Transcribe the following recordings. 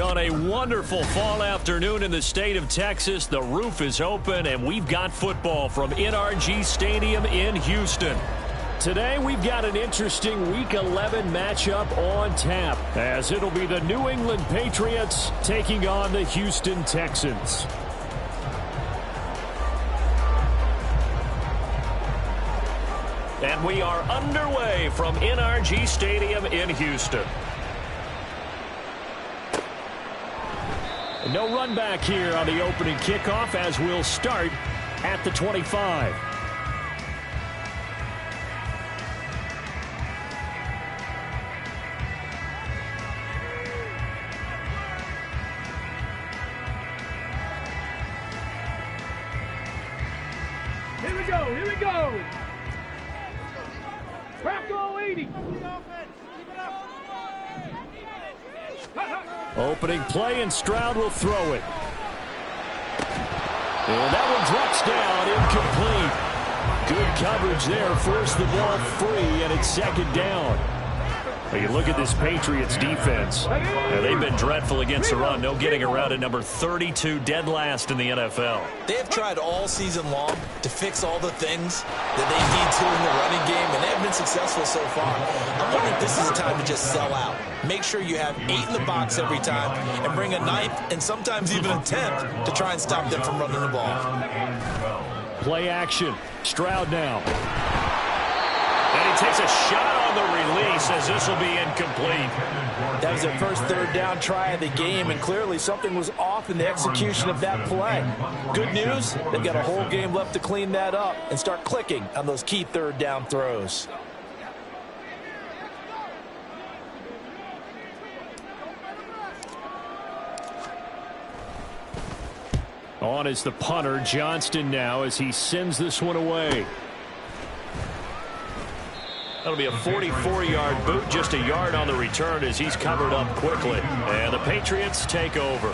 On a wonderful fall afternoon in the state of Texas, the roof is open, and we've got football from NRG Stadium in Houston. Today, we've got an interesting Week 11 matchup on tap, as it'll be the New England Patriots taking on the Houston Texans. And we are underway from NRG Stadium in Houston. No run back here on the opening kickoff, as we'll start at the 25. Here we go, here we go. Bronco 80. Opening play, and Stroud will throw it. And that one drops down, incomplete. Good coverage there, forced the ball free, and it's second down. Well, you look at this Patriots defense. Now, they've been dreadful against the run. No getting around at number 32, dead last in the NFL. They have tried all season long to fix all the things that they need to in the running game, and they have been successful so far. I wonder if this is a time to just sell out. Make sure you have 8 in the box every time and bring a 9th and sometimes even a 10th to try and stop them from running the ball. Play action. Stroud now. And he takes a shot on the release, as this will be incomplete. That was their first third down try of the game, and clearly something was off in the execution of that play. Good news, they've got a whole game left to clean that up and start clicking on those key third down throws. On is the punter, Johnston, now, as he sends this one away. That'll be a 44-yard boot, just a yard on the return as he's covered up quickly. And the Patriots take over.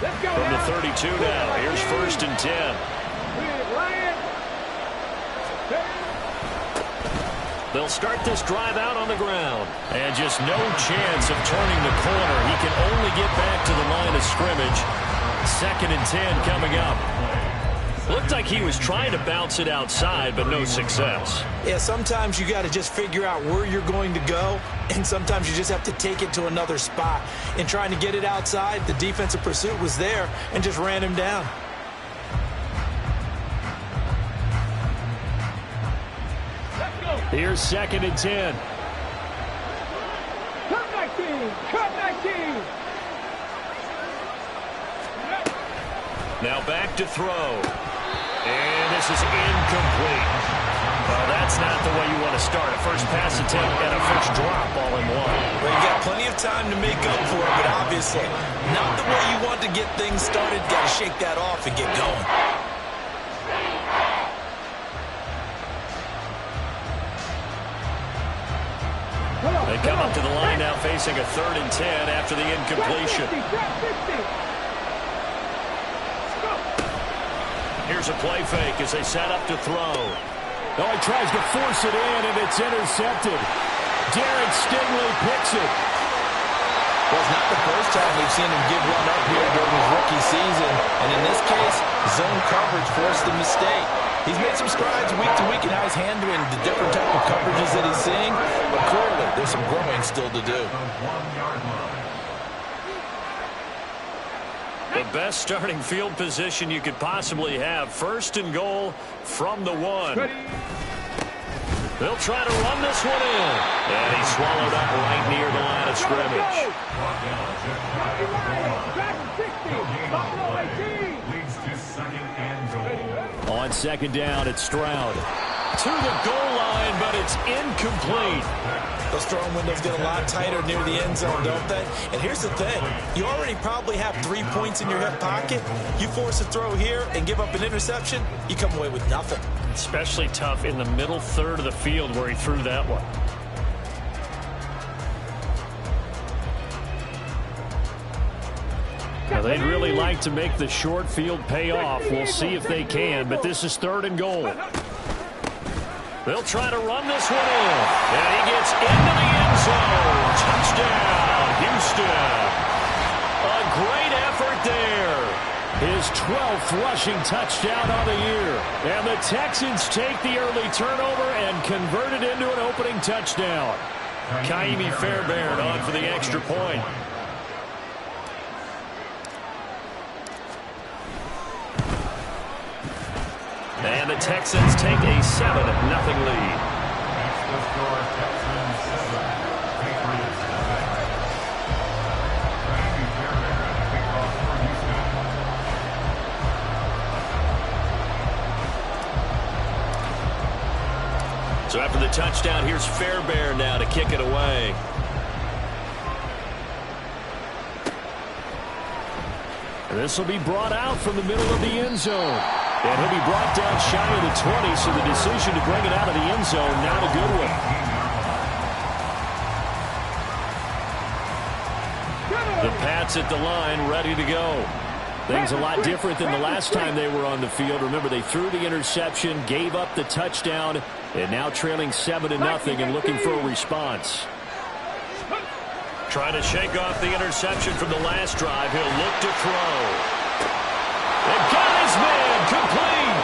Let's go. From the 32 now, here's 1st and 10. They'll start this drive out on the ground. And just no chance of turning the corner. He can only get back to the line of scrimmage. 2nd and 10 coming up. Looked like he was trying to bounce it outside, but no success. Yeah, sometimes you got to just figure out where you're going to go, and sometimes you just have to take it to another spot. In trying to get it outside, the defensive pursuit was there and just ran him down. Here's 2nd and 10. Cut back team. Cut back team. Now back to throw. And this is incomplete. Well, that's not the way you want to start. A first pass attempt and a first drop all in one. Well, you got plenty of time to make up for it, but obviously not the way you want to get things started. Got to shake that off and get going. They come up to the line now facing a 3rd and 10 after the incompletion. Here's a play fake as they set up to throw. Oh, he tries to force it in, and it's intercepted. Derek Stingley picks it. Well, it's not the first time we've seen him give one up here during his rookie season. And in this case, zone coverage forced the mistake. He's made some strides week to week in how he's handling the different type of coverages that he's seeing. But clearly, there's some growing still to do. The best starting field position you could possibly have. 1st and goal from the 1. They'll try to run this one in. And he's swallowed up right near the line of scrimmage. On 2nd down, it's Stroud. To the goal line, but it's incomplete. Those throwing windows get a lot tighter near the end zone, don't they? And here's the thing. You already probably have 3 points in your hip pocket. You force a throw here and give up an interception, you come away with nothing. Especially tough in the middle third of the field where he threw that one. Now, they'd really like to make the short field pay off. We'll see if they can, but this is 3rd and goal. They'll try to run this one in. And he gets into the end zone. Touchdown, Houston. A great effort there. His 12th rushing touchdown on the year. And the Texans take the early turnover and convert it into an opening touchdown. Kaimi Fairbairn on for the extra point. And the Texans take a 7-0 lead. So after the touchdown, here's Fairbairn now to kick it away. This will be brought out from the middle of the end zone. And he'll be brought down shy of the 20, so the decision to bring it out of the end zone, not a good one. The Pats at the line, ready to go. Things a lot different than the last time they were on the field. Remember, they threw the interception, gave up the touchdown, and now trailing 7-0 and looking for a response. Trying to shake off the interception from the last drive. He'll look to throw. And got his man complete.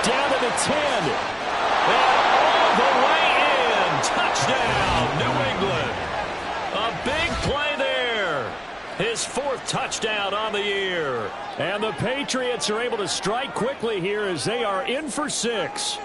Down to the 10. And all the way in. Touchdown, New England. A big play there. His 4th touchdown on the year. And the Patriots are able to strike quickly here as they are in for 6.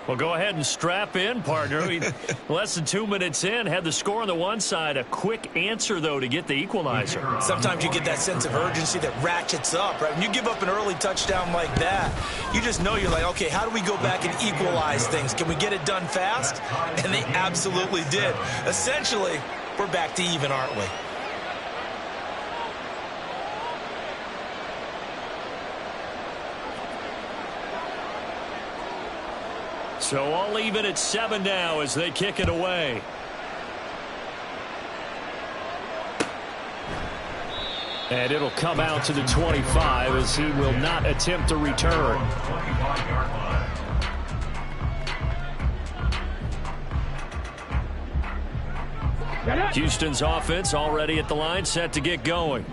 Well, go ahead and strap in, partner. Less than 2 minutes in, had the score on the one side. A quick answer, though, to get the equalizer. Sometimes you get that sense of urgency that ratchets up, right? When you give up an early touchdown like that, you just know you're like, okay, how do we go back and equalize things? Can we get it done fast? And they absolutely did. Essentially, we're back to even, aren't we? So all even at 7 now as they kick it away. And it'll come out to the 25 as he will not attempt a return. Houston's offense already at the line, set to get going.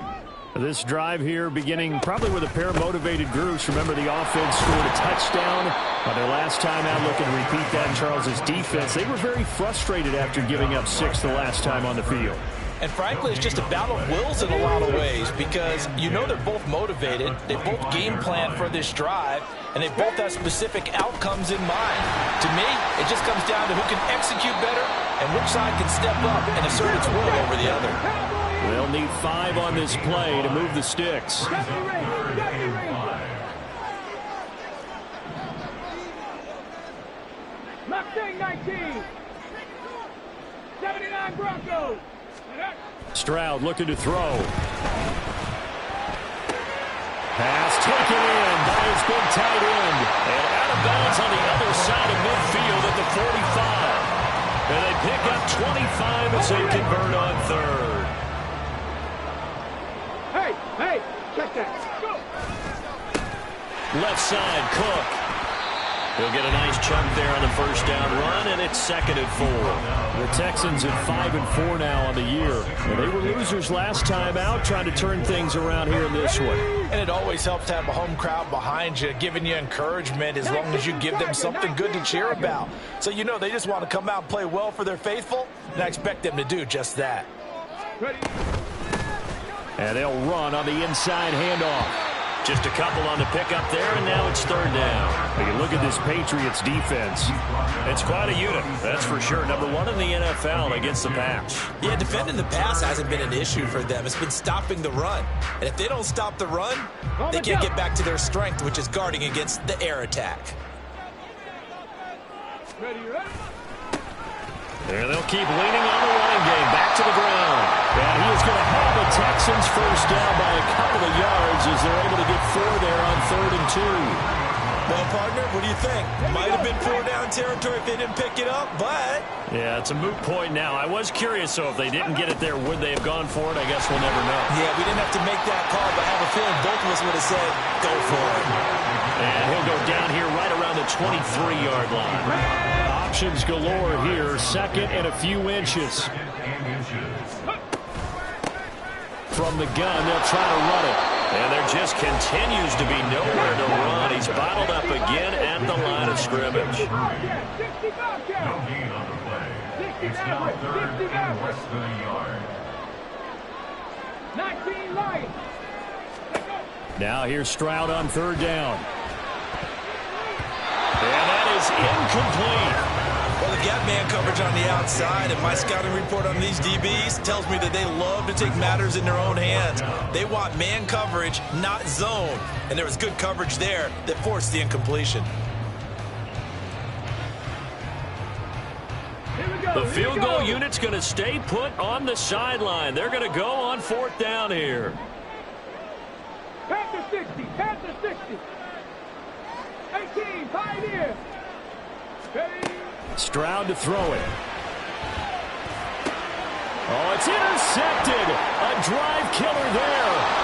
This drive here beginning probably with a pair of motivated groups. Remember, the offense scored a touchdown on their last time out. Looking to repeat that in Charles's defense. They were very frustrated after giving up 6 the last time on the field. And frankly, it's just a battle of wills in a lot of ways because you know they're both motivated. They both game plan for this drive, and they both have specific outcomes in mind. To me, it just comes down to who can execute better and which side can step up and assert its will over the other. They'll need 5 on this play to move the sticks. Mustang 19. 79 Broncos. Stroud looking to throw. Pass taken in by his big tight end. And out of bounds on the other side of midfield at the 45. And they pick up 25 as they convert on 3rd. Hey, check that. Go. Left side, Cook. He'll get a nice chunk there on the first down run, and it's 2nd and 4. The Texans at 5-4 now on the year. And they were losers last time out, trying to turn things around here in this one. And it always helps to have a home crowd behind you, giving you encouragement as long as you give them something good to cheer about. So you know they just want to come out and play well for their faithful, and I expect them to do just that. Ready. And they'll run on the inside handoff. Just a couple on the pickup there, and now it's 3rd down. When you look at this Patriots defense, it's quite a unit, that's for sure. Number 1 in the NFL against the pass. Yeah, defending the pass hasn't been an issue for them. It's been stopping the run. And if they don't stop the run, they can't get back to their strength, which is guarding against the air attack. Ready. And they'll keep leaning on the running game. Back to the ground. And he is going to have the Texans first down by a couple of yards as they're able to get 4 there on 3rd and 2. Well, partner, what do you think? Might have been 4-down territory if they didn't pick it up, but... Yeah, it's a moot point now. I was curious, so if they didn't get it there, would they have gone for it? I guess we'll never know. Yeah, we didn't have to make that call, but I have a feeling both of us would have said, go for it. And he'll go down here right around the 23-yard line. Options galore here, second and a few inches. From the gun, they'll try to run it. And there just continues to be nowhere to run. He's bottled up again at the line of scrimmage. 60 left of the yard. 19 light. Now here's Stroud on third down. And that is incomplete. Well, the gap man coverage on the outside, and my scouting report on these DBs tells me that they love to take matters in their own hands. They want man coverage, not zone. And there was good coverage there that forced the incompletion. The field goal unit's going to stay put on the sideline. They're going to go on fourth down here. Panther 60, Panther 60. 18, Pioneer. Stroud to throw it. Oh, it's intercepted. A drive killer there.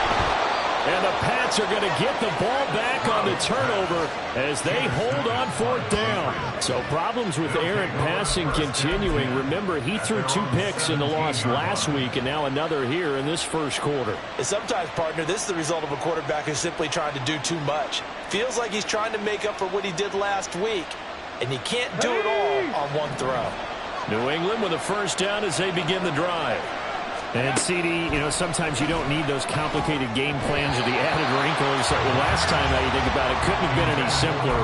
And the Pats are going to get the ball back on the turnover as they hold on fourth down. So problems with errant passing continuing. Remember, he threw 2 picks in the loss last week and now another here in this first quarter. And sometimes, partner, this is the result of a quarterback who's simply trying to do too much. Feels like he's trying to make up for what he did last week. And you can't do it all on one throw. New England with a first down as they begin the drive. And, CD, sometimes you don't need those complicated game plans or the added wrinkles. Last time, now you think about it, couldn't have been any simpler.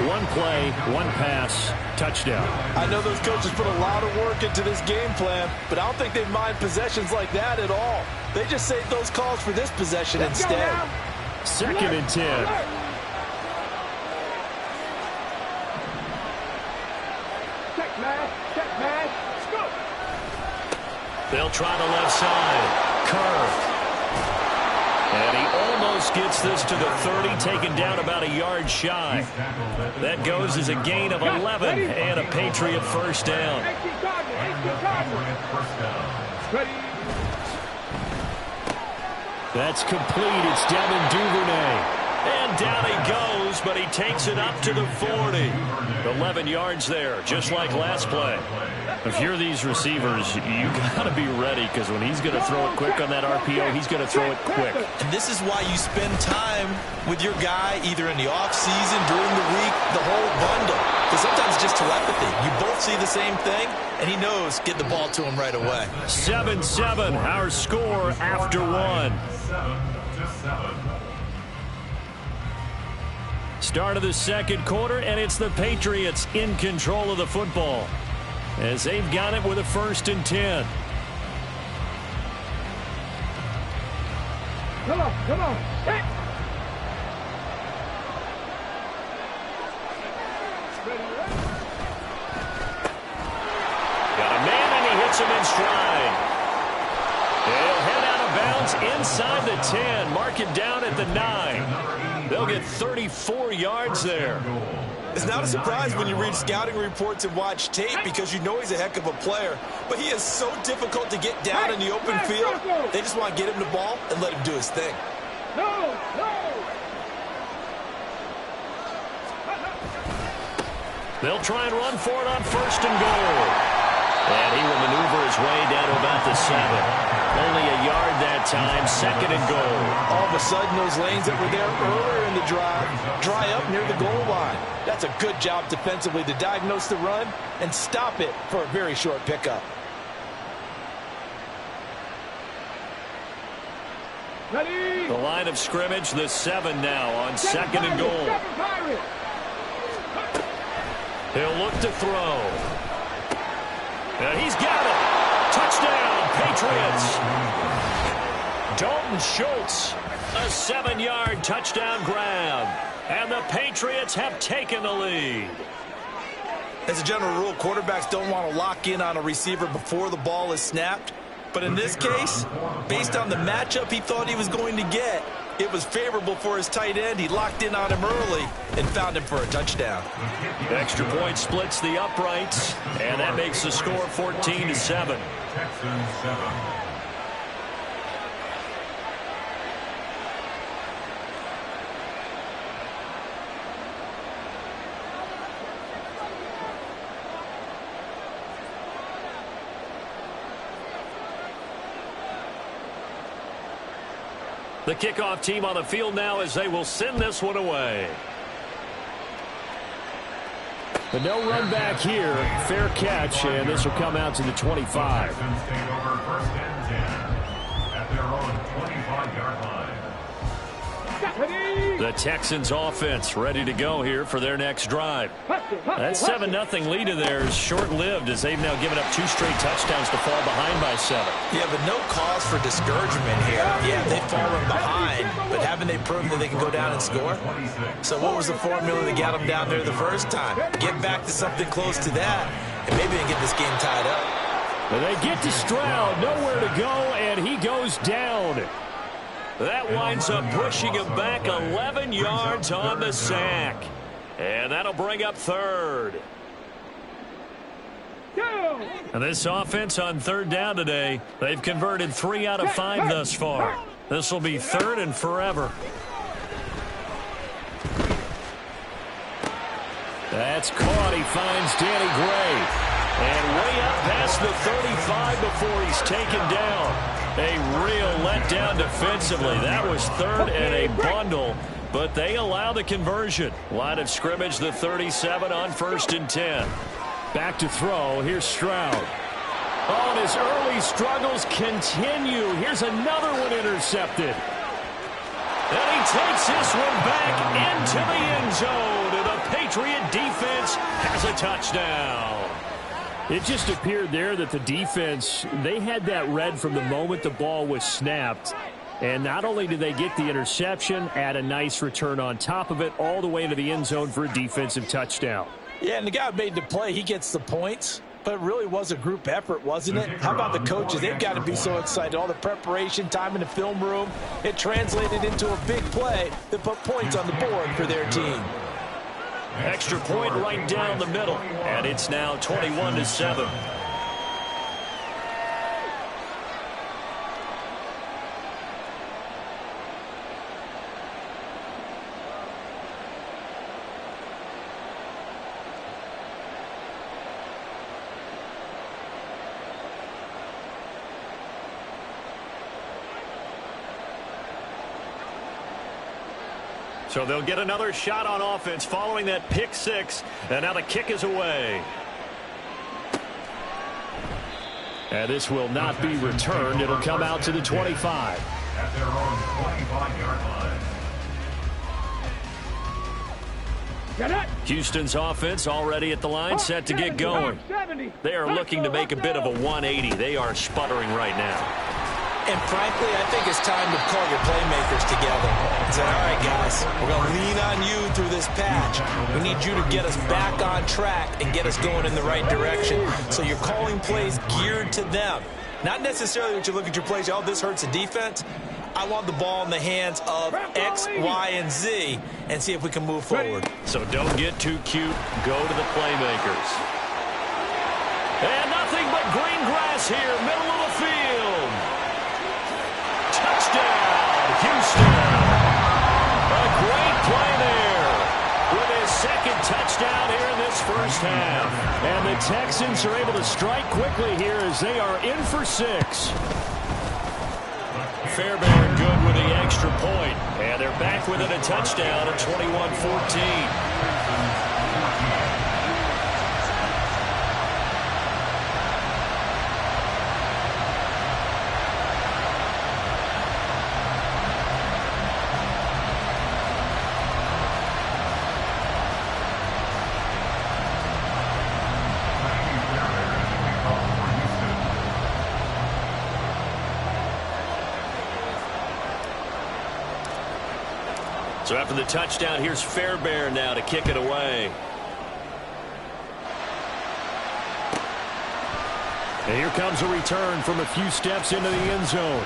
One play, one pass, touchdown. I know those coaches put a lot of work into this game plan, but I don't think they mind possessions like that at all. They just save those calls for this possession instead. Second and 10. They'll try the left side. Curve. And he almost gets this to the 30, taken down about a yard shy. That goes as a gain of 11 and a Patriot first down. That's complete. It's Devin Duvernay. And down he goes, but he takes it up to the 40. 11 yards there, just like last play. If you're these receivers, you got to be ready, because when he's going to throw it quick on that RPO, he's going to throw it quick. And this is why you spend time with your guy either in the offseason, during the week, the whole bundle. Because sometimes it's just telepathy. You both see the same thing, and he knows get the ball to him right away. 7-7, our score after one. 7-7. Start of the second quarter, and it's the Patriots in control of the football as they've got it with a 1st and 10. Come on, come on. Hit. Got a man, and he hits him in stride. He'll head out of bounds inside the 10. Mark it down at the 9. They'll get 34 yards there. It's not a surprise when you read scouting reports and watch tape, because you know he's a heck of a player. But he is so difficult to get down in the open field. They just want to get him the ball and let him do his thing. No, no. They'll try and run for it on 1st and goal. And he will maneuver his way down to about the 7. Only a yard that time, 2nd and goal. All of a sudden, those lanes that were there earlier in the drive dry up near the goal line. That's a good job defensively to diagnose the run and stop it for a very short pickup. Ready. The line of scrimmage, the 7 now on 2nd and goal. He'll look to throw. And he's got it. Touchdown, Patriots. Dalton Schultz, a 7-yard touchdown grab. And the Patriots have taken the lead. As a general rule, quarterbacks don't want to lock in on a receiver before the ball is snapped. But in this case, based on the matchup he thought he was going to get, It was favorable for his tight end. He locked in on him early and found him for a touchdown. Extra point splits the uprights, and that makes the score 14-7. Texans 7. The kickoff team on the field now as they will send this one away. But no run back here. Fair catch, and this will come out to the 25. Texans take over 1st and 10 at their own 25-yard line. The Texans offense ready to go here for their next drive. That 7-0 lead of theirs short-lived as they've now given up 2 straight touchdowns to fall behind by 7. Yeah, but no cause for discouragement here. Yeah, they've fallen behind, but haven't they proven that they can go down and score? So what was the formula that got them down there the first time? Get back to something close to that, and maybe they get this game tied up. But they get to Stroud, nowhere to go, and he goes down. That winds up pushing him back 11 yards on the sack. And that'll bring up 3rd. And this offense on 3rd down today, they've converted 3 out of 5 thus far. This will be 3rd and forever. That's caught. He finds Danny Gray. And way up past the 35 before he's taken down. A real letdown defensively. That was 3rd and a bundle, but they allow the conversion. Line of scrimmage, the 37 on 1st and 10. Back to throw. Here's Stroud. Oh, and his early struggles continue. Here's another one intercepted. And he takes this one back into the end zone. And the Patriot defense has a touchdown. It just appeared there that the defense, they had that read from the moment the ball was snapped. And not only did they get the interception, add a nice return on top of it, all the way into the end zone for a defensive touchdown. Yeah, and the guy who made the play, he gets the points. But it really was a group effort, wasn't it? How about the coaches? They've got to be so excited. All the preparation, time in the film room, it translated into a big play that put points on the board for their team. Extra point right down the middle, and it's now 21-7. So they'll get another shot on offense following that pick 6. And now the kick is away. And this will not be returned. It'll come out to the 25. At their own 25-yard line. Houston's offense already at the line, set to get going. They are looking to make a bit of a 180. They are sputtering right now. And frankly, I think it's time to call your playmakers together and say, all right, guys, we're going to lean on you through this patch. We need you to get us back on track and get us going in the right direction. So you're calling plays geared to them. Not necessarily that you look at your plays, oh, this hurts the defense. I want the ball in the hands of X, Y, and Z and see if we can move forward. So don't get too cute. Go to the playmakers. And nothing but green grass here, middle of the field. Touchdown, Houston. A great play there with his 2nd touchdown here in this first half. And the Texans are able to strike quickly here as they are in for 6. Fairbairn good with the extra point. And they're back within a touchdown at 21-14. So after the touchdown, here's Fairbairn now to kick it away. And here comes a return from a few steps into the end zone.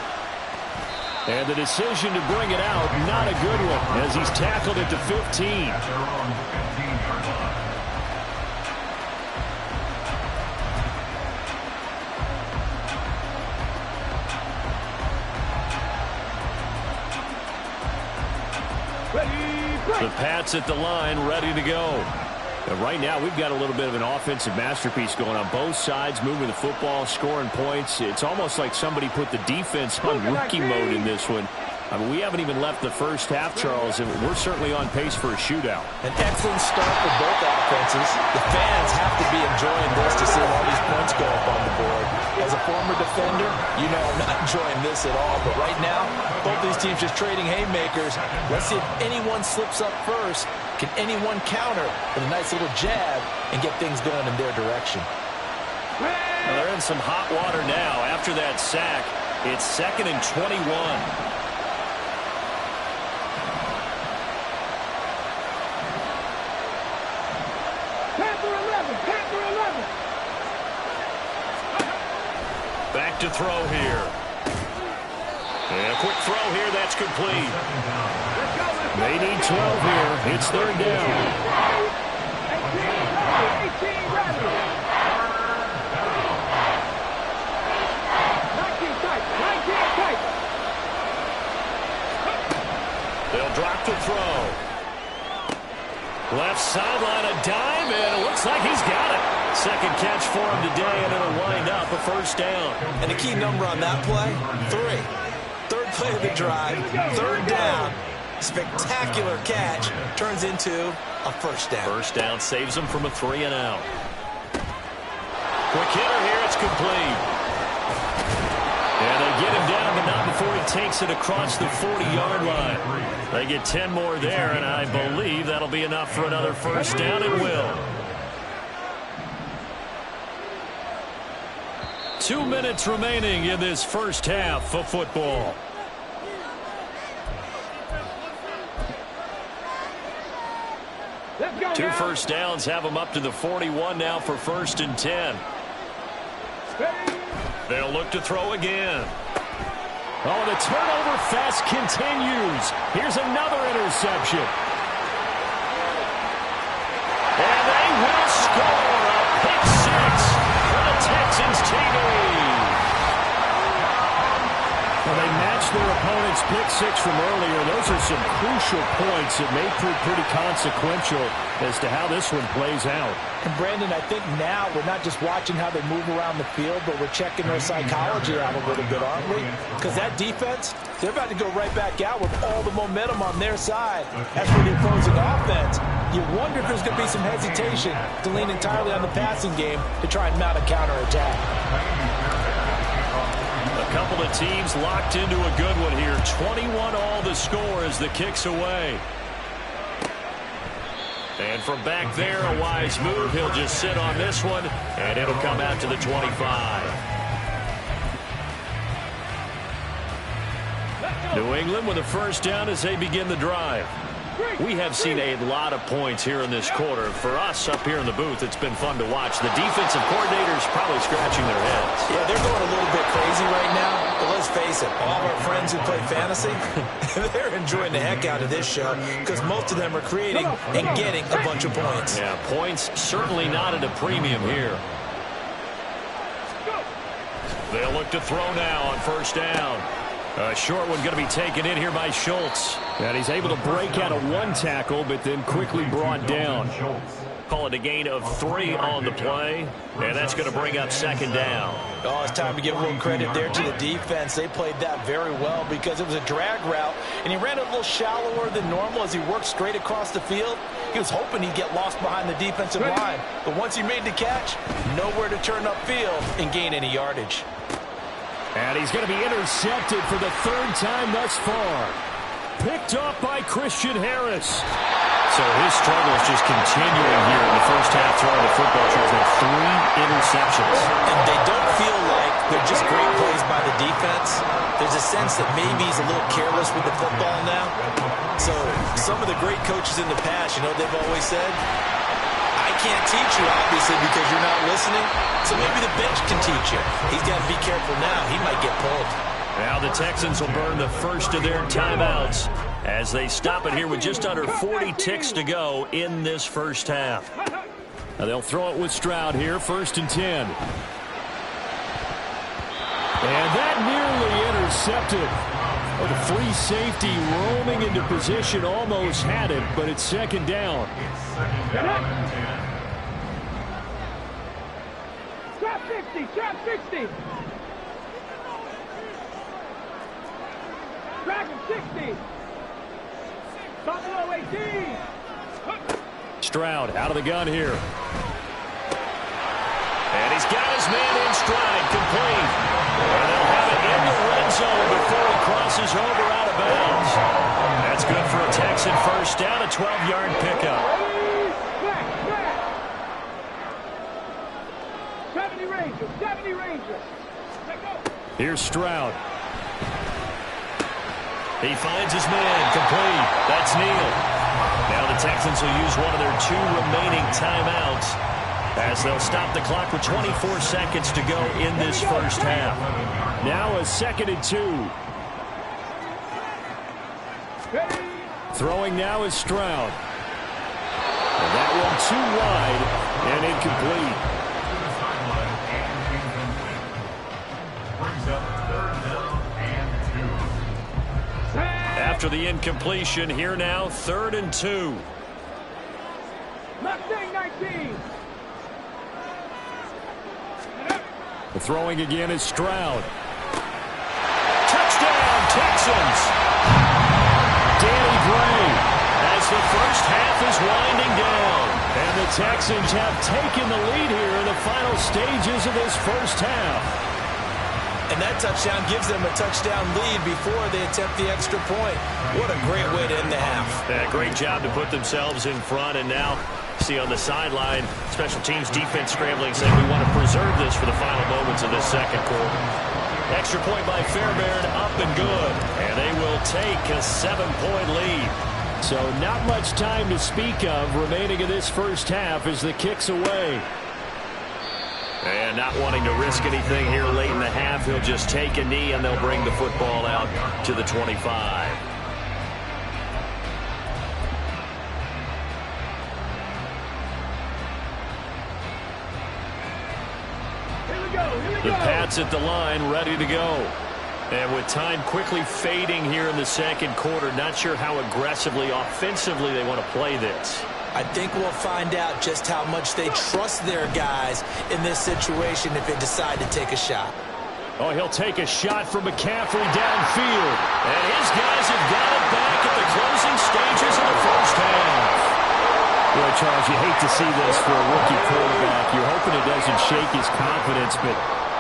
And the decision to bring it out, not a good one, as he's tackled it to 15. At their own 15-yard line. The Pats at the line, ready to go. And right now, we've got a little bit of an offensive masterpiece going on both sides, moving the football, scoring points. It's almost like somebody put the defense on rookie mode in this one. I mean, we haven't even left the first half, Charles, and we're certainly on pace for a shootout. An excellent start for both offenses. The fans have to be enjoying this to see all these points go up on the board. As a former defender, you know I'm not enjoying this at all. But right now, both these teams just trading haymakers. Let's see if anyone slips up first. Can anyone counter with a nice little jab and get things going in their direction? Well, they're in some hot water now. After that sack, it's 2nd and 21. Back to throw here. And a quick throw here, that's complete. They need 12 here. It's 3rd down. They'll drop the throw. Left sideline, a dive, and it looks like he's got it. Second catch for him today, and it'll wind up a 1st down. And the key number on that play, 3. 3rd play of the drive, 3rd down. Spectacular catch turns into a 1st down. 1st down saves him from a 3-and-out. Quick hitter here, it's complete. And they get him down, but not before he takes it across the 40-yard line. They get 10 more there, and I believe that'll be enough for another 1st down. It will. 2 minutes remaining in this first half of football. Two 1st downs have them up to the 41 now for 1st and 10. They'll look to throw again. Oh, the turnover fest continues. Here's another interception. And they will score a pick 6 for the Texans TV. Well, they matched their opponent's pick 6 from earlier. Those are some crucial points that may prove pretty consequential as to how this one plays out. And Brandon, I think now we're not just watching how they move around the field, but we're checking their psychology out a little bit, aren't we? Because that defense, they're about to go right back out with all the momentum on their side. As for the opposing offense, you wonder if there's going to be some hesitation to lean entirely on the passing game to try and mount a counterattack. A couple of teams locked into a good one here. 21 all the score as the kick's away. And from back there, a wise move. He'll just sit on this one, and it'll come out to the 25. New England with a 1st down as they begin the drive. We have seen a lot of points here in this quarter. For us up here in the booth, it's been fun to watch. The defensive coordinators probably scratching their heads. Yeah, they're going a little bit crazy right now. But let's face it, all of our friends who play fantasy, they're enjoying the heck out of this show because most of them are creating and getting a bunch of points. Yeah, points certainly not at a premium here. They'll look to throw now on 1st down. A short one going to be taken in here by Schultz. And he's able to break out of 1 tackle, but then quickly brought down. Call it a gain of 3 on the play, and that's going to bring up 2nd down. Oh, it's time to give a little credit there to the defense. They played that very well because it was a drag route, and he ran a little shallower than normal as he worked straight across the field. He was hoping he'd get lost behind the defensive line, but once he made the catch, nowhere to turn upfield and gain any yardage. And he's going to be intercepted for the 3rd time thus far. Picked off by Christian Harris. So his struggle is just continuing here in the first half throwing the football. Charles had 3 interceptions. And they don't feel like they're just great plays by the defense. There's a sense that maybe he's a little careless with the football now. So some of the great coaches in the past, you know, they've always said, I can't teach you, obviously, because you're not listening. So maybe the bench can teach you. He's got to be careful now. He might get pulled. Now the Texans will burn the first of their timeouts as they stop it here with just under 40 ticks to go in this first half. Now they'll throw it with Stroud here, 1st and 10. And that nearly intercepted. Oh, the free safety roaming into position almost had it, but it's 2nd down. It's 2nd down and 10. Trap 60, trap 60. Dragon 60. Buffalo 18. Stroud out of the gun here. And he's got his man in stride, complete. And they'll have it in the red zone before he crosses over out of bounds. That's good for a Texan first down, a 12-yard pickup. Back. 70 Rangers, 70 Rangers. Here's Stroud. He finds his man, complete. That's Neal. Now the Texans will use one of their 2 remaining timeouts as they'll stop the clock with 24 seconds to go in this first half. Now a 2nd and 2. Throwing now is Stroud. And that one too wide and incomplete. Brings up 3rd down and 2. After the incompletion, here now, 3rd and 2. Mustang 19. The throwing again is Stroud. Touchdown, Texans! Danny Gray. As the first half is winding down. And the Texans have taken the lead here in the final stages of this first half. And that touchdown gives them a touchdown lead before they attempt the extra point. What a great way to end the half. Yeah, great job to put themselves in front, and now see on the sideline, special teams defense scrambling, saying we want to preserve this for the final moments of this second quarter. Extra point by Fairbairn, up and good. And they will take a 7-point lead. So not much time to speak of remaining in this first half as the kick's away. And not wanting to risk anything here late in the half, he'll just take a knee and they'll bring the football out to the 25. The Pats at the line, ready to go. And with time quickly fading here in the second quarter, not sure how aggressively, offensively they want to play this. I think we'll find out just how much they trust their guys in this situation if they decide to take a shot. Oh, he'll take a shot from McCaffrey downfield. And his guys have got it back at the closing stages of the first half. Well, Charles, you hate to see this for a rookie quarterback. You're hoping it doesn't shake his confidence, but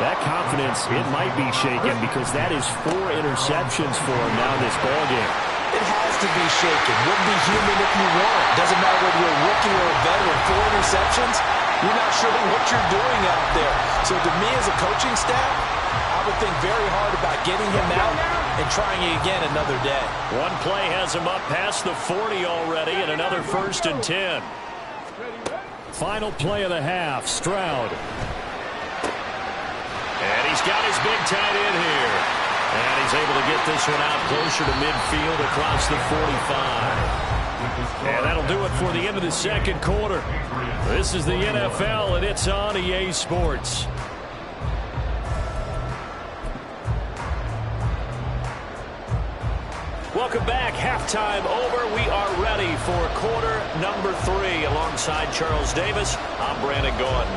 that confidence, it might be shaken because that is 4 interceptions for him now in this ballgame. It has to be shaken. Wouldn't be human if you weren't. Doesn't matter whether you're a rookie or a veteran. 4 interceptions, you're not sure what you're doing out there. So to me as a coaching staff, I would think very hard about getting him out and trying it again another day. One play has him up past the 40 already, and another 1st and 10. Final play of the half, Stroud. And he's got his big tight end here. And he's able to get this one out closer to midfield across the 45. And that'll do it for the end of the second quarter. This is the NFL, and it's on EA Sports. Welcome back. Halftime over. We are ready for quarter number 3. Alongside Charles Davis, I'm Brandon Gordon.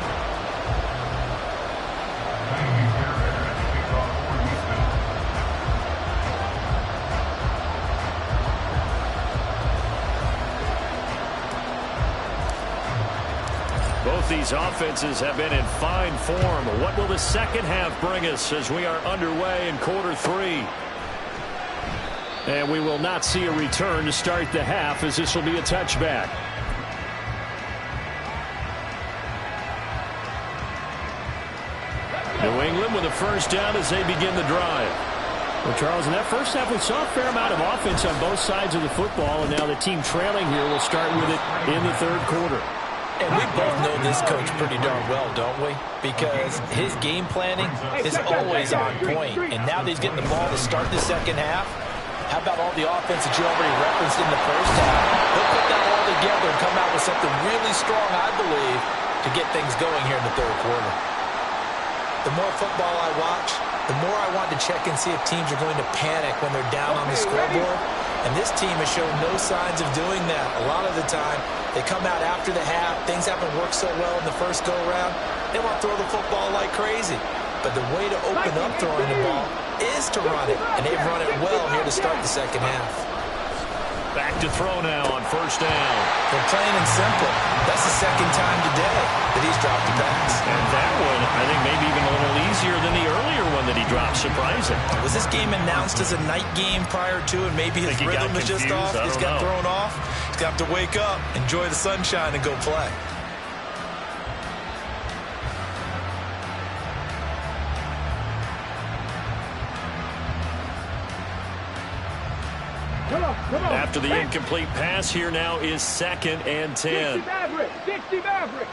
Both these offenses have been in fine form. What will the second half bring us as we are underway in quarter 3? And we will not see a return to start the half as this will be a touchback. New England with a first down as they begin the drive. Well, Charles, in that first half, we saw a fair amount of offense on both sides of the football, and now the team trailing here will start with it in the third quarter. And we both know this coach pretty darn well, don't we? Because his game planning is always on point. And now that he's getting the ball to start the second half, how about all the offense that you already referenced in the first half? He'll put that all together and come out with something really strong, I believe, to get things going here in the third quarter. The more football I watch, the more I want to check and see if teams are going to panic when they're down on the scoreboard. And this team has shown no signs of doing that. A lot of the time, they come out after the half. Things haven't worked so well in the first go-around. They want to throw the football like crazy. But the way to open up throwing the ball is to run it. And they've run it well here to start the second half. Back to throw now on first down. They're plain and simple. That's the second time today that he's dropped a pass. And that one, I think, maybe even a little easier than the earlier one that he dropped. Surprising. Was this game announced as a night game prior to, and maybe his rhythm is just off? He's got thrown off. He's got to wake up, enjoy the sunshine, and go play. After the incomplete pass, here now is 2nd and 10. 60 Maverick.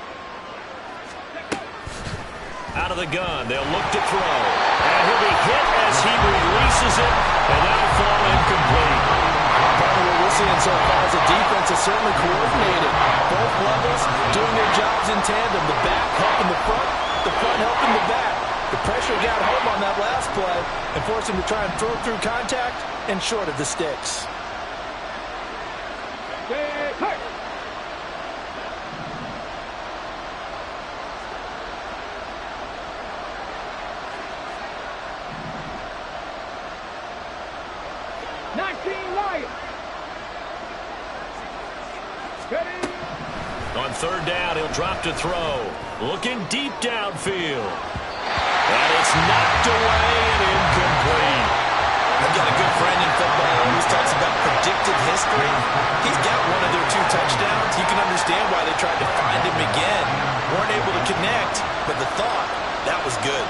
Out of the gun, they'll look to throw. And he'll be hit as he releases it, and that'll fall incomplete. Part of what we're seeing so far is the defense is certainly coordinated. Both levels doing their jobs in tandem. The back helping the front helping the back. The pressure got home on that last play and forced him to try and throw through contact and short of the sticks. On third down, he'll drop to throw. Looking deep downfield. And it's knocked away and incomplete. I've got a good friend in football who always talks about predictive history. He's got one of their 2 touchdowns. You can understand why they tried to find him again. Weren't able to connect, but the thought, that was good.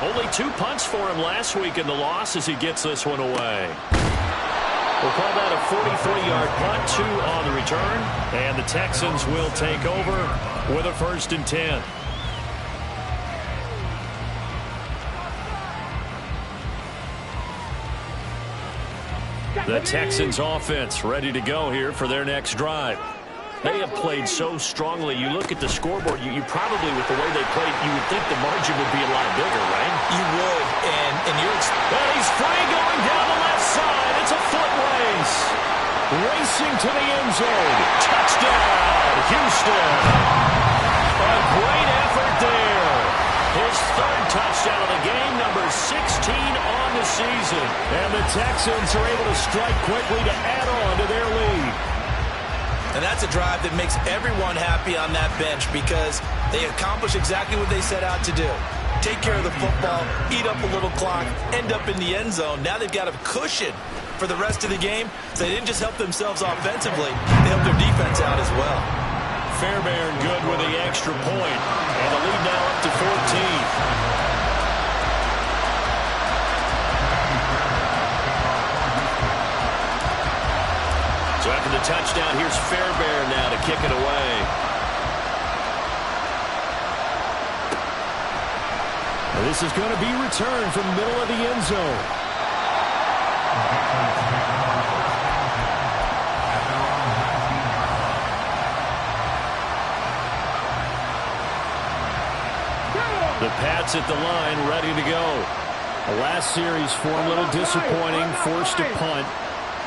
Only 2 punts for him last week in the loss as he gets this one away. We'll call that a 43-yard punt, 2 on the return. And the Texans will take over with a 1st and 10. The Texans offense ready to go here for their next drive. They have played so strongly. You look at the scoreboard, you probably, with the way they played, you would think the margin would be a lot bigger, right? You would, and well, he's free going down the left side. It's a foot race. Racing to the end zone. Touchdown, Houston. A great effort there. His 3rd touchdown of the game, number 16 on the season. And the Texans are able to strike quickly to add on to their lead. And that's a drive that makes everyone happy on that bench because they accomplish exactly what they set out to do. Take care of the football, eat up a little clock, end up in the end zone. Now they've got a cushion for the rest of the game. So they didn't just help themselves offensively, they helped their defense out as well. Fairbairn good with the extra point. And the lead now up to 14. So after the touchdown, here's Fairbairn now to kick it away. And this is going to be returned from the middle of the end zone. The Pats at the line, ready to go. The last series for a little disappointing, forced a punt.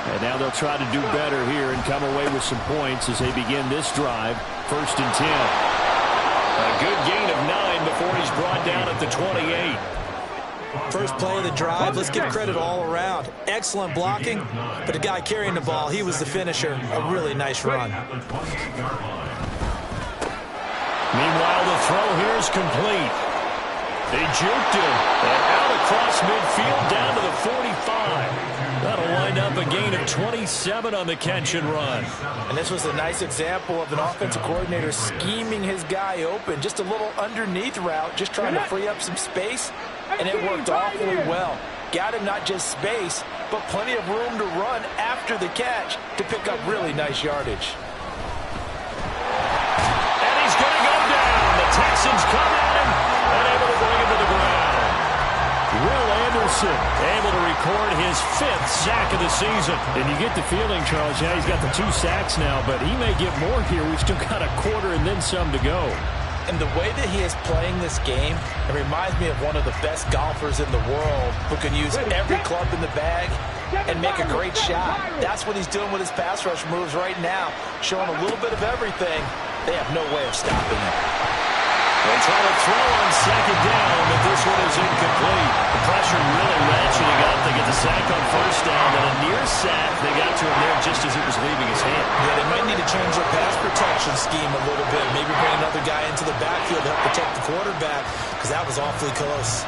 And now they'll try to do better here and come away with some points as they begin this drive. 1st and 10. A good gain of 9 before he's brought down at the 28. First play of the drive, let's give credit all around. Excellent blocking, but the guy carrying the ball, he was the finisher. A really nice run. Meanwhile, the throw here is complete. They juked him and out across midfield down to the 45. That'll wind up a gain of 27 on the catch and run. And this was a nice example of an offensive coordinator scheming his guy open. Just a little underneath route, just trying to free up some space, and it worked awfully well. Got him not just space, but plenty of room to run after the catch to pick up really nice yardage. Emerson able to record his 5th sack of the season. And you get the feeling, Charles, yeah, he's got the 2 sacks now, but he may get more here. We've still got a quarter and then some to go. And the way that he is playing this game, it reminds me of one of the best golfers in the world who can use every club in the bag and make a great shot. That's what he's doing with his pass rush moves right now, showing a little bit of everything. They have no way of stopping him. They try to throw on 2nd down, but this one is incomplete. The pressure really ratcheting up. They get the sack on 1st down, and a near sack. They got to him there just as it was leaving his hand. Yeah, they might need to change their pass protection scheme a little bit. Maybe bring another guy into the backfield to help protect the quarterback, because that was awfully close.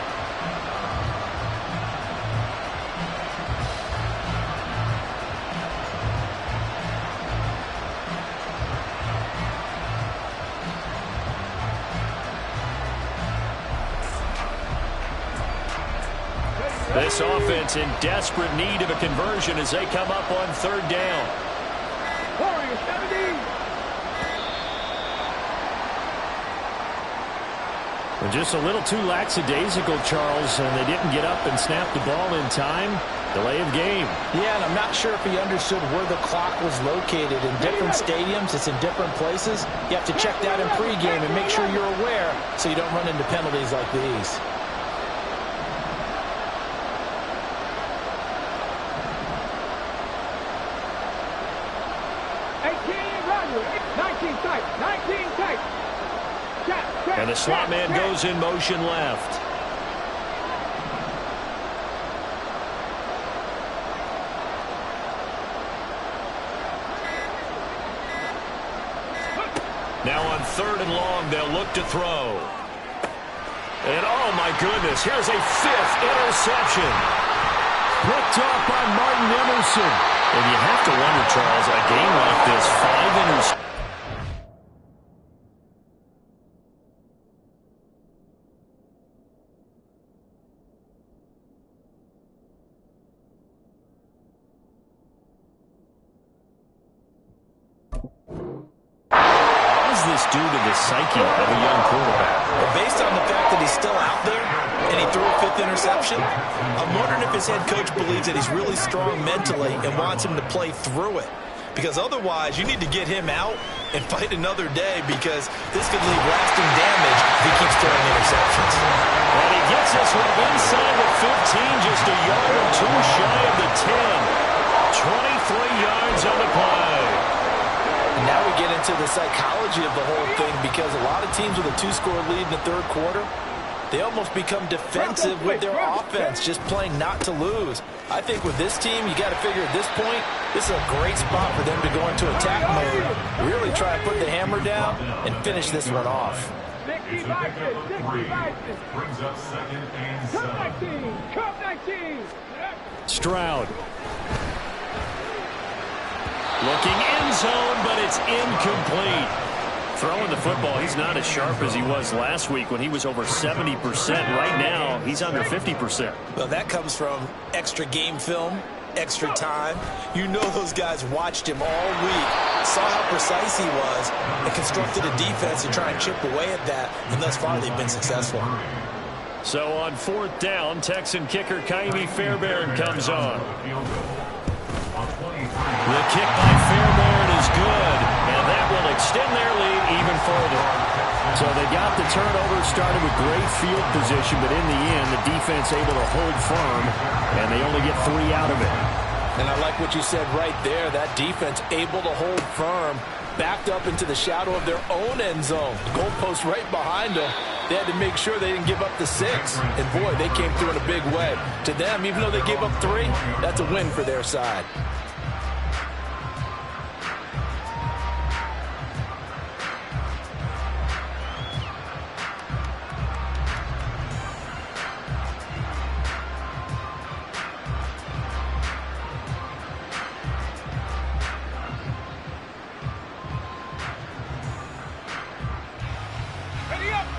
This offense in desperate need of a conversion as they come up on 3rd down. Warriors 17. And just a little too lackadaisical, Charles, and they didn't get up and snap the ball in time. Delay of game. Yeah, and I'm not sure if he understood where the clock was located. In different stadiums, it's in different places. You have to check that in pregame and make sure you're aware so you don't run into penalties like these. And the slot man goes in motion left. Now on 3rd and long, they'll look to throw. And oh my goodness, here's a 5th interception. Picked off by Martin Emerson. And you have to wonder, Charles, a game like this, 5 interceptions. Do to the psyche of a young quarterback? Well, based on the fact that he's still out there and he threw a 5th interception, I'm wondering if his head coach believes that he's really strong mentally and wants him to play through it. Because otherwise, you need to get him out and fight another day, because this could leave lasting damage if he keeps throwing interceptions. And he gets this one inside the 15, just a yard or 2 shy of the 10. 23 yards on the play. And now we get into the psychology of the whole thing, because a lot of teams with a 2-score lead in the 3rd quarter, they almost become defensive with their offense, just playing not to lose. I think with this team, you got to figure at this point, this is a great spot for them to go into attack mode, really try to put the hammer down and finish this one off. 60 boxes, 60 boxes. Brings up 2nd and 7. Come 19. Stroud. Looking end zone, but it's incomplete. Throwing the football, he's not as sharp as he was last week when he was over 70%. Right now, he's under 50%. Well, that comes from extra game film, extra time. You know those guys watched him all week, saw how precise he was, and constructed a defense to try and chip away at that, and thus far they've been successful. So on 4th down, Texan kicker Kaimi Fairbairn comes on. The kick by Fairbairn is good, and that will extend their lead even further. So they got the turnover, started with great field position, but in the end, the defense able to hold firm, and they only get 3 out of it. And I like what you said right there, that defense able to hold firm, backed up into the shadow of their own end zone. The goalpost right behind them. They had to make sure they didn't give up the 6. And boy, they came through in a big way. To them, even though they gave up 3, that's a win for their side.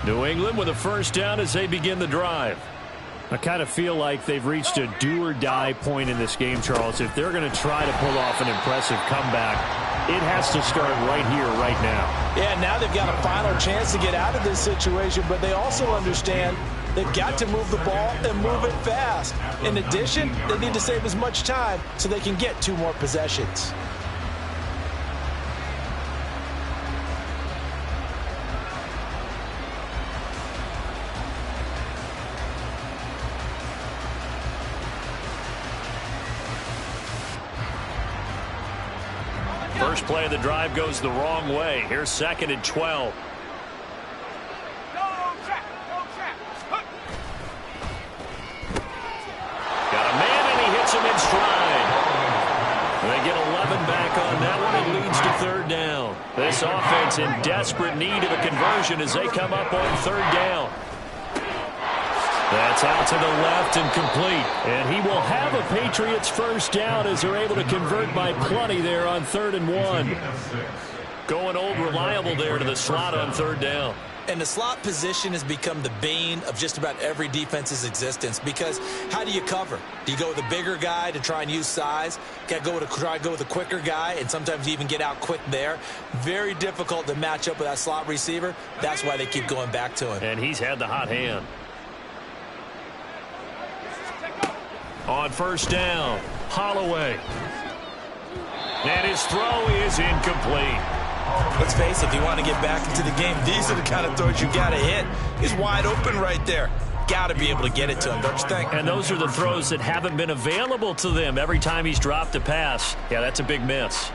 New England with a 1st down as they begin the drive. I kind of feel like they've reached a do-or-die point in this game, Charles. If they're going to try to pull off an impressive comeback, it has to start right here, right now. Yeah, now they've got a final chance to get out of this situation, but they also understand They've got to move the ball and move it fast. In addition, they need to save as much time so they can get 2 more possessions. First play of the drive goes the wrong way. Here's 2nd and 12. Got a man, and he hits him in stride. They get 11 back on that one. It leads to 3rd down. This offense in desperate need of a conversion as they come up on 3rd down. That's out to the left and complete. And he will have a Patriots first down as they're able to convert by plenty there on 3rd and 1. Going old reliable there to the slot on 3rd down. And the slot position has become the bane of just about every defense's existence, because how do you cover? Do you go with a bigger guy to try and use size? Got to try to go with a quicker guy, and sometimes you even get out quick there. Very difficult to match up with that slot receiver. That's why they keep going back to him. And he's had the hot hand. On 1st down, Holloway. And his throw is incomplete. Let's face it, if you want to get back into the game, these are the kind of throws you got to hit. He's wide open right there. Got to be able to get it to him, don't you think? And those are the throws that haven't been available to them every time he's dropped a pass. Yeah, that's a big miss.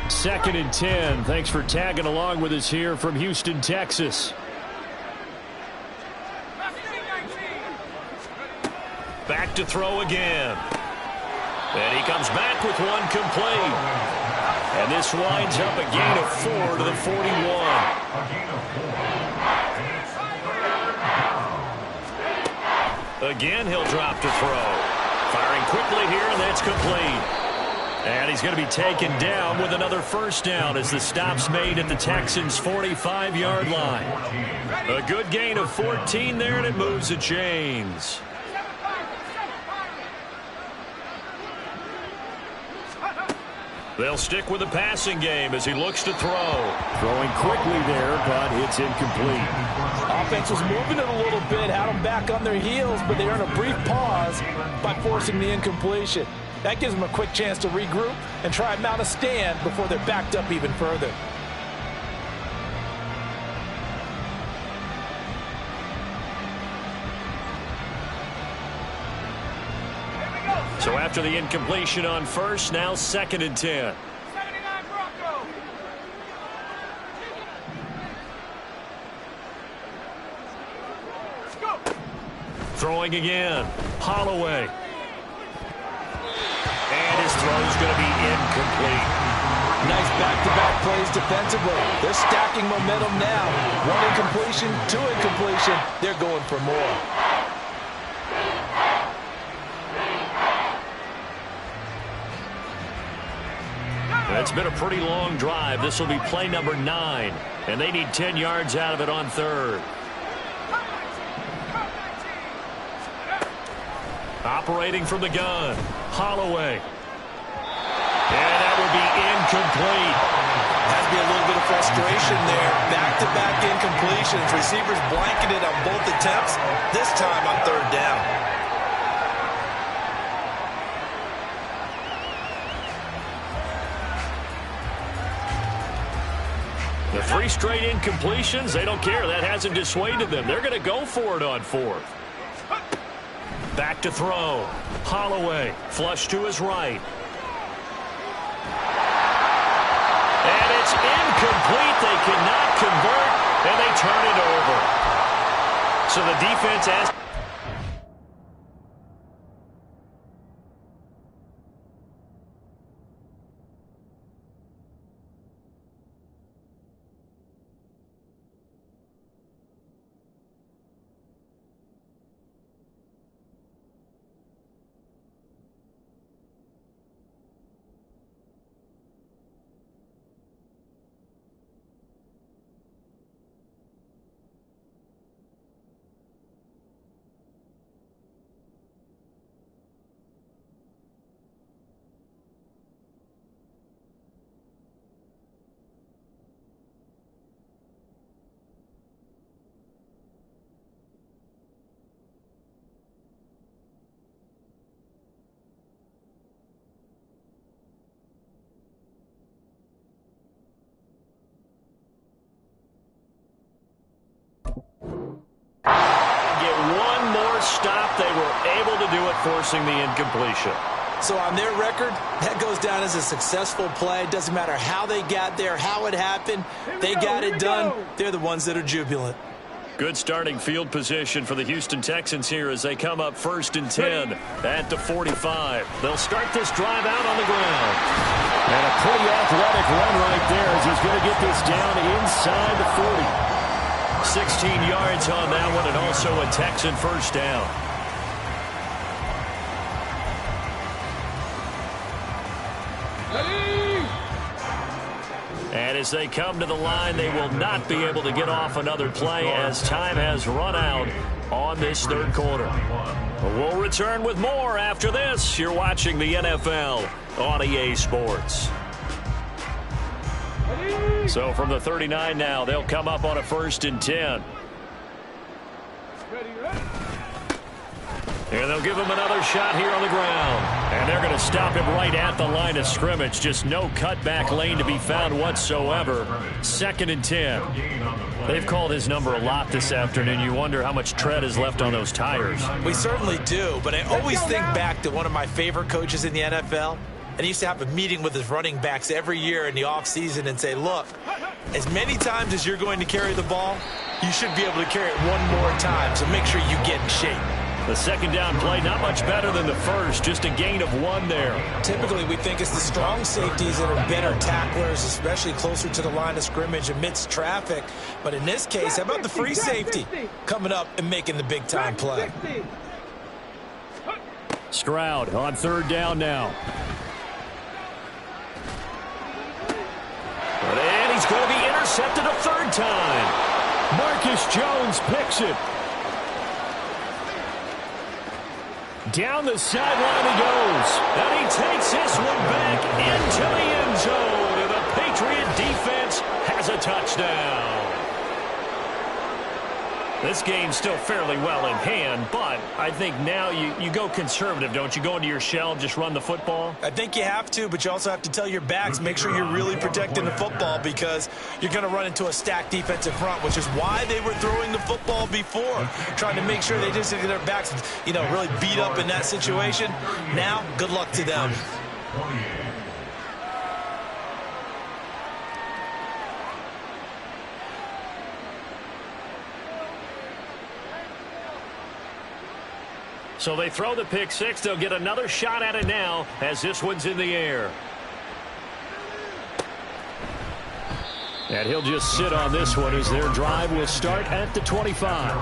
2nd and 10. Thanks for tagging along with us here from Houston, Texas. Back to throw again. And he comes back with one complete. And this winds up a gain of 4 to the 41. Again, he'll drop to throw. Firing quickly here, and that's complete. And he's going to be taken down with another first down as the stop's made at the Texans' 45-yard line. A good gain of 14 there, and it moves the chains. They'll stick with the passing game as he looks to throw. Throwing quickly there, but it's incomplete. Offense was moving it a little bit, had them back on their heels, but they earn a brief pause by forcing the incompletion. That gives them a quick chance to regroup and try and mount a stand before they're backed up even further. So after the incompletion on 1st, now 2nd and 10. Throwing again. Holloway. And his throw's going to be incomplete. Nice back-to-back plays defensively. They're stacking momentum now. 1 incompletion, 2 incompletion. They're going for more. It's been a pretty long drive. This will be play number 9. And they need 10 yards out of it on 3rd. Operating from the gun. Holloway. And that will be incomplete. Has to be a little bit of frustration there. Back-to-back incompletions. Receivers blanketed on both attempts. This time on 3rd down. The 3 straight incompletions, they don't care. That hasn't dissuaded them. They're going to go for it on 4th. Back to throw. Holloway, flush to his right. And it's incomplete. They cannot convert, and they turn it over. So the defense has... able to do it, forcing the incompletion. So on their record, that goes down as a successful play. Doesn't matter how they got there, how it happened. They got it done. They're the ones that are jubilant. Good starting field position for the Houston Texans here as they come up 1st and 10 at the 45. They'll start this drive out on the ground. And a pretty athletic run right there as he's going to get this down inside the 40. 16 yards on that one, and also a Texan first down. And as they come to the line, they will not be able to get off another play as time has run out on this third quarter. We'll return with more after this. You're watching the NFL on EA Sports. So from the 39 now, they'll come up on a 1st and 10. And they'll give him another shot here on the ground. And they're going to stop him right at the line of scrimmage. Just no cutback lane to be found whatsoever. 2nd and 10. They've called his number a lot this afternoon. You wonder how much tread is left on those tires. We certainly do, but I always think back to one of my favorite coaches in the NFL. And he used to have a meeting with his running backs every year in the offseason and say, look, as many times as you're going to carry the ball, you should be able to carry it one more time, so make sure you get in shape. The second down play, not much better than the first, just a gain of 1 there. Typically, we think it's the strong safeties that are better tacklers, especially closer to the line of scrimmage amidst traffic. But in this case, how about the free safety coming up and making the big-time play? Stroud on 3rd down now. And he's going to be intercepted a 3rd time. Marcus Jones picks it. Down the sideline he goes. And he takes this one back into the end zone. And the Patriot defense has a touchdown. This game's still fairly well in hand, but I think now you go conservative, don't you? Go into your shell, just run the football? I think you have to, but you also have to tell your backs, make sure you're really protecting the football because you're going to run into a stacked defensive front, which is why they were throwing the football before, trying to make sure they just get their backs, really beat up in that situation. Now, good luck to them. So they throw the pick six. They'll get another shot at it now as this one's in the air. And he'll just sit on this one as their drive will start at the 25.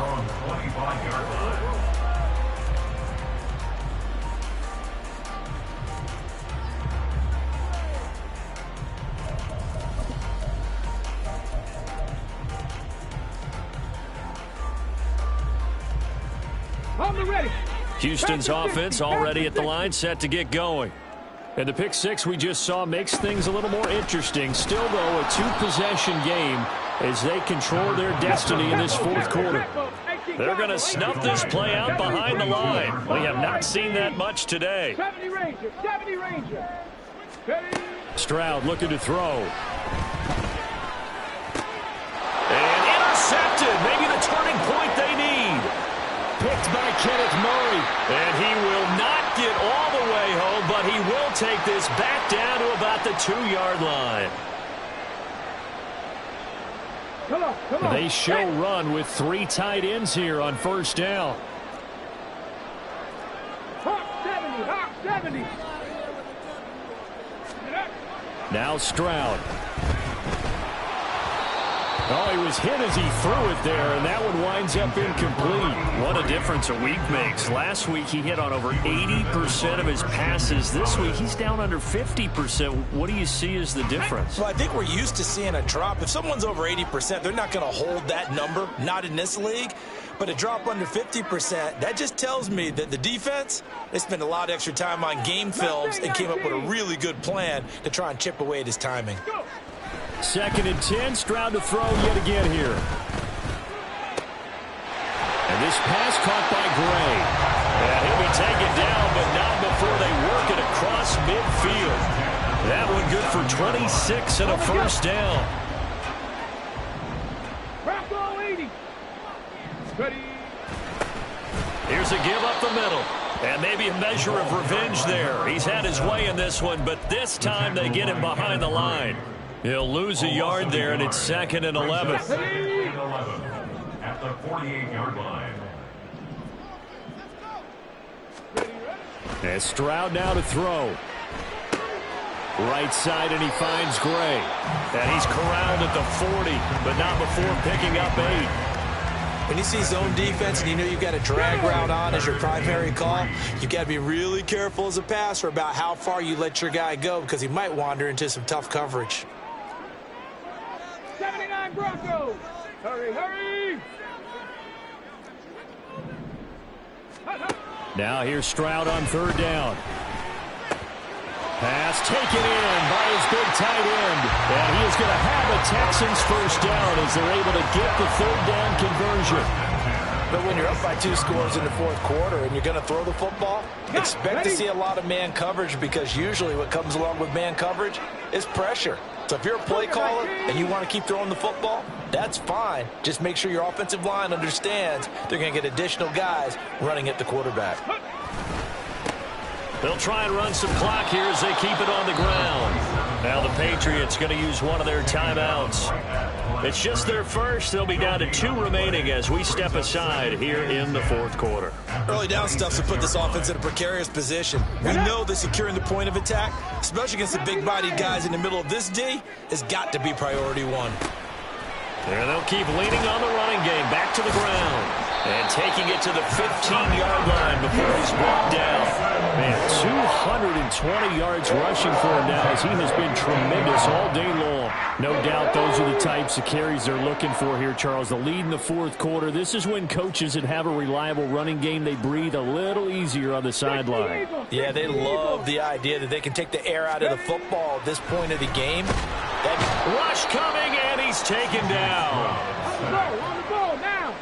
Houston's offense already at the line, set to get going. And the pick six we just saw makes things a little more interesting. Still, though, a two-possession game as they control their destiny in this fourth quarter. They're going to snuff this play out behind the line. We have not seen that much today. 70 Ranger. Stroud looking to throw. And intercepted. Maybe the turning point they need. Picked by Kenneth Murray. And he will not get all the way home, but he will take this back down to about the 2-yard line. Come on. They show run with 3 tight ends here on first down. Hawk 70. Now Stroud. Oh, he was hit as he threw it there, and that one winds up incomplete. What a difference a week makes. Last week he hit on over 80% of his passes. This week he's down under 50%. What do you see as the difference? Well, I think we're used to seeing a drop. If someone's over 80%, they're not going to hold that number, not in this league. But a drop under 50%, that just tells me that the defense, they spent a lot of extra time on game films and came up with a really good plan to try and chip away at his timing. 2nd and 10, Stroud to throw yet again here. And this pass caught by Gray. And he'll be taken down, but not before they work it across midfield. That one good for 26 and a first down. Crack all 80. Ready. Here's doesn't give up the middle. And maybe a measure of revenge there. He's had his way in this one, but this time they get him behind the line. He'll lose a yard there, and it's 2nd and 11. At the 48-yard line. And Stroud now to throw. Right side, and he finds Gray. And he's corralled at the 40, but not before picking up 8. When you see zone defense and you know you've got a drag route on as your primary call, you've got to be really careful as a passer about how far you let your guy go because he might wander into some tough coverage. 79 Broncos! Hurry, hurry! Now here's Stroud on 3rd down. Pass taken in by his big tight end. And he is going to have a Texans first down as they're able to get the 3rd down conversion. But when you're up by 2 scores in the 4th quarter and you're going to throw the football, expect to see a lot of man coverage because usually what comes along with man coverage is pressure. So if you're a play caller and you want to keep throwing the football, that's fine. Just make sure your offensive line understands they're going to get additional guys running at the quarterback. They'll try and run some clock here as they keep it on the ground. Now the Patriots going to use one of their timeouts. It's just their first. They'll be down to 2 remaining as we step aside here in the 4th quarter. Early down stuff to put this offense in a precarious position. We know that securing the point of attack, especially against the big-bodied guys in the middle of this D, has got to be priority 1. There they'll keep leaning on the running game. Back to the ground. And taking it to the 15-yard line before he's brought down. Man, 220 yards rushing for him now as he has been tremendous all day long. No doubt those are the types of carries they're looking for here, Charles. The lead in the 4th quarter. This is when coaches that have a reliable running game, they breathe a little easier on the sideline. Yeah, they love the idea that they can take the air out of the football at this point of the game. Rush coming, and he's taken down. On the ball now.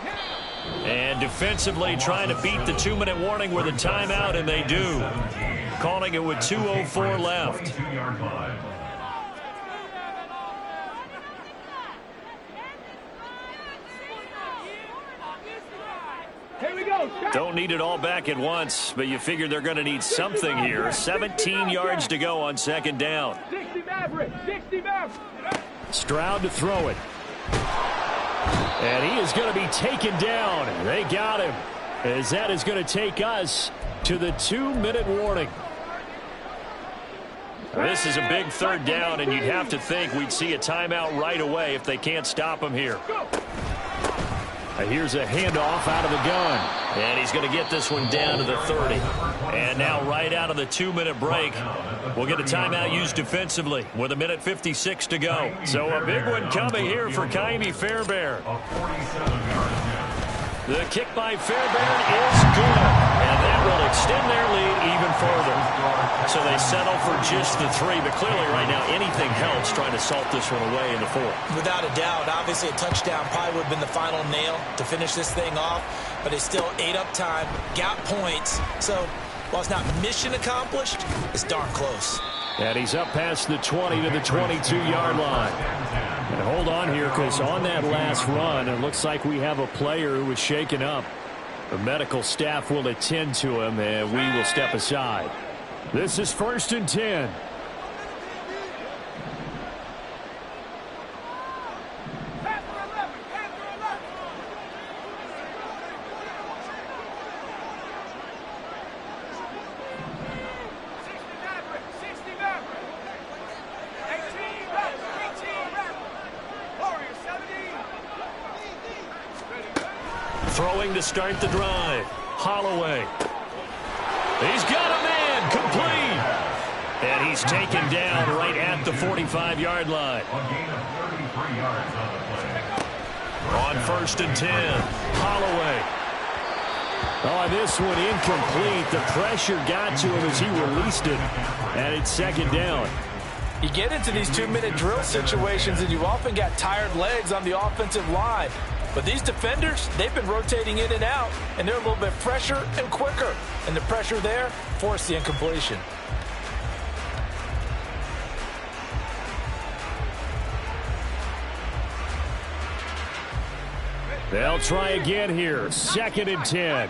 And defensively trying to beat the 2-minute warning with a timeout, and they do. Calling it with 2:04 left. Here we go. Don't need it all back at once, but you figure they're going to need something here. 17 yards to go on 2nd down. 60 Maverick. 60 Maverick. Stroud to throw it. And he is going to be taken down. They got him. As that is going to take us to the 2-minute warning. This is a big 3rd down, and you'd have to think we'd see a timeout right away if they can't stop him here. Here's a handoff out of the gun. And he's going to get this one down to the 30. And now right out of the 2-minute break, we'll get a timeout used defensively with 1:56 to go. So a big one coming here for Ka'imi Fairbairn. The kick by Fairbairn is good. And that will extend their lead even further. So they settle for just the 3. But clearly right now anything helps trying to salt this one away in the 4th. Without a doubt, obviously a touchdown probably would have been the final nail to finish this thing off. But it's still ate up time, got points. So while it's not mission accomplished, it's darn close. And he's up past the 20 to the 22-yard line. And hold on here, because on that last run, it looks like we have a player who was shaken up. The medical staff will attend to him, and we will step aside. This is 1st and 10. Throwing to start the drive. Holloway. He's got a man. Complete. And he's taken down right at the 45-yard line. A gain of 33 yards on the play. On 1st and 10. Holloway. Oh, this one incomplete. The pressure got to him as he released it. And it's 2nd down. You get into these 2-minute drill situations and you've often got tired legs on the offensive line. But these defenders, they've been rotating in and out, and they're a little bit fresher and quicker. And the pressure there forced the incompletion. They'll try again here. 2nd and 10.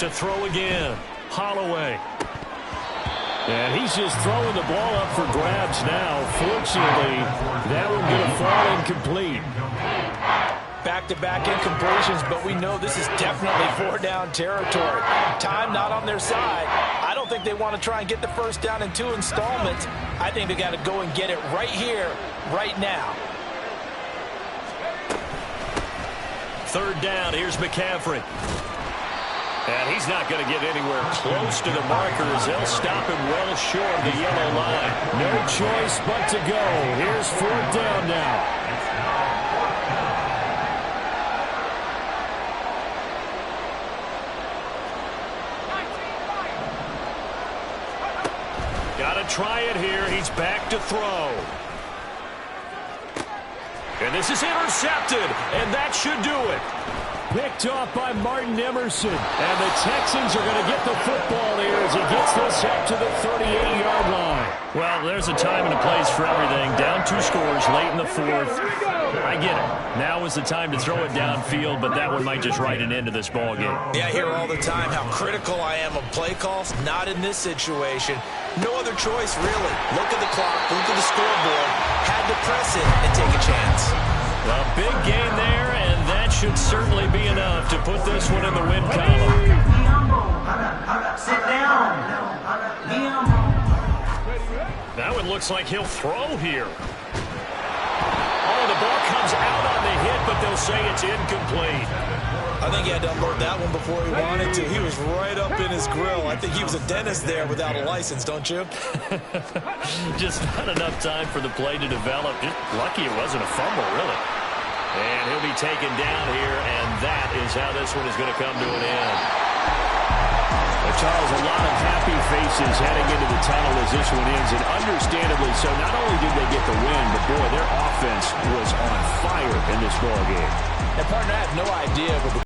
to throw again. Holloway. And he's just throwing the ball up for grabs now. Fortunately, that one going to fall incomplete. Back-to-back incompletions, but we know this is definitely four-down territory. Time not on their side. I don't think they want to try and get the first down in 2 installments. I think they got to go and get it right here, right now. Third down, here's McCaffrey. And he's not going to get anywhere close to the marker as they'll stop him well short of the yellow line. No choice but to go. Here's fourth down now. Got to try it here. He's back to throw. And this is intercepted, and that should do it. Picked off by Martin Emerson. And the Texans are going to get the football here as he gets this up to the 38-yard line. Well, there's a time and a place for everything. Down 2 scores late in the fourth. I get it. Now is the time to throw it downfield, but that one might just write an end to this ball game. Yeah, I hear all the time how critical I am of play calls. Not in this situation. No other choice, really. Look at the clock. Look at the scoreboard. Had to press it and take a chance. Well, big gain there, and that should certainly be enough to put this one in the win column. Sit down. Now it looks like he'll throw here. Oh, the ball comes out on the hit, but they'll say it's incomplete. I think he had to unload that one before he wanted to. He was right up in his grill. I think he was a dentist there without a license, don't you? Just not enough time for the play to develop. Just lucky it wasn't a fumble, really. And he'll be taken down here, and that is how this one is going to come to an end. Well, Charles, a lot of happy faces heading into the tunnel as this one ends, and understandably so. Not only did they get the win, but, boy, their offense was on fire in this ball game. And, partner, I have no idea, but the